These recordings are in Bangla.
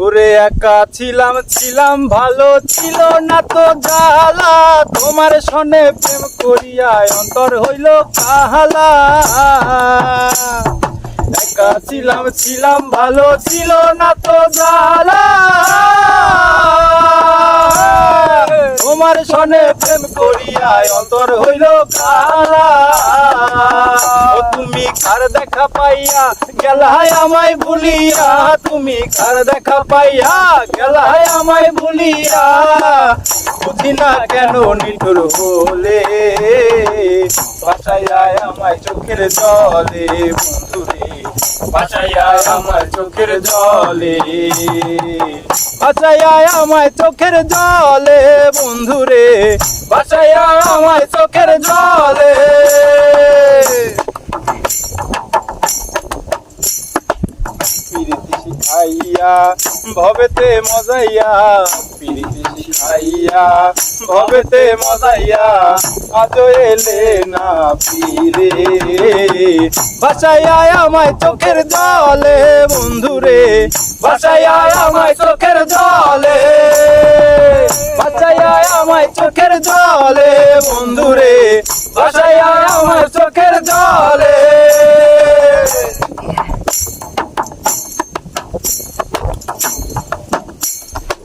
ওরে একা ছিলাম ছিলাম ভালো ছিল না তো জ্বালা, তোমার সনে প্রেম করিয়া অন্তর হইল কাহালা। একা ছিলাম ছিলাম ভালো ছিল না তো জ্বালা, তোমার সনে প্রেম করিয়া অন্তর হইল কাহালা। তুমি কার দেখা পাইয়া গেলায় আমায় ভুলিয়া, তুমি কার দেখা পাইয়া গেলায় আমায় ভুলিয়া, বুঝি না কেন নিঠুর হলে বাসায় আমায় চোখের জলে বন্ধুরে, বাসায় আমায় চোখের জলে, বাসায় আমায় চোখের জলে বন্ধুরে, বাসায় আমায় চোখের জলে। প্রীতি শিখাইয়া ভবেতে মজাইয়া, প্রীতি শিখাইয়া ভবেতে মজাইয়া, আজ এলে না ফিরে, বাসায় আমায় চোখের জলে বন্ধুরে, বাসায় আমায় চোখের জলে, বাসায় আমায় চোখের জলে বন্ধুরে, বাসায় আমায় চোখের জলে।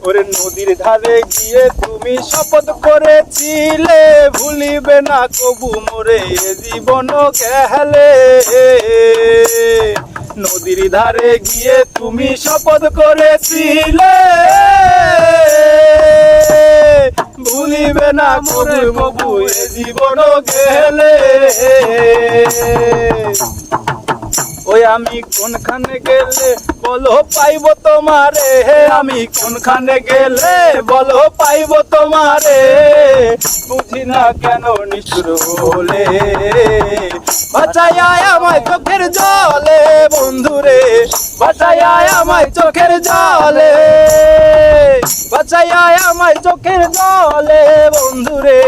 ওরে নদীর ধারে গিয়ে তুমি শপথ করেছিলে, ভুলিবে না কবু মোরে জীবন গেলে। নদীর ধারে গিয়ে তুমি শপথ করেছিলে, ভুলিবে না কবু কবু জীবন গেলে। ওই আমি কোনখানে গেলে বলো পাইব তোমারে, আমি কোনখানে গেলে বলো পাইব তোমারে, বুঝি না কেন নিষ্ঠুর হলে বাঁচায় আমায় চোখের জলে বন্ধুরে, বাঁচায় আমায় চোখের জলে, বাঁচায় আমায় চোখের জলে বন্ধুরে,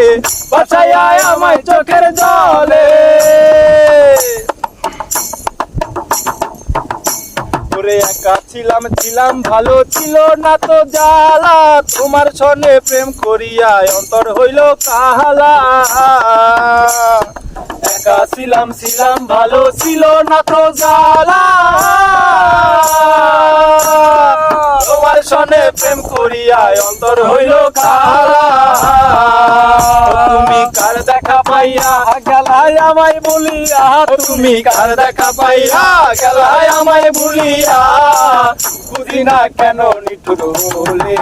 বাঁচায় আমায় চোখের জলে। ওরে একা ছিলাম ছিলাম ভালো ছিল না তো জ্বালা, তোমার সনে প্রেম করিয়া অন্তর হইল কাহালা। একা ছিলাম ছিলাম ভালো ছিল না তো জ্বালা, তোমার সনে প্রেম করিয়া অন্তর হইল কাহালা। তুমি কার দেখা পাইয়া গেলায় আমায় বলিয়া, তুমি কার দেখা পাইয়া গেলায় আমায় ভুলিয়া, বুঝি না কেন নিঠুর হলে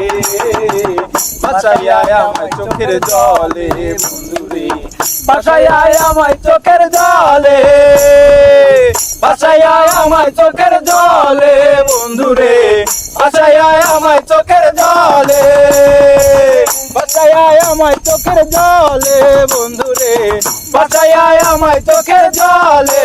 বাসায় আমায় চোখের জলে বন্ধুরে, বাসায় আমায় চোখের জলে, বাসায় আমায় চোখের জলে বন্ধুরে, বাসায় আমায় চোখের জলে, বাসায় আমায় চোখের জলে বন্ধুরে, বাসায় আমায় চোখের জলে।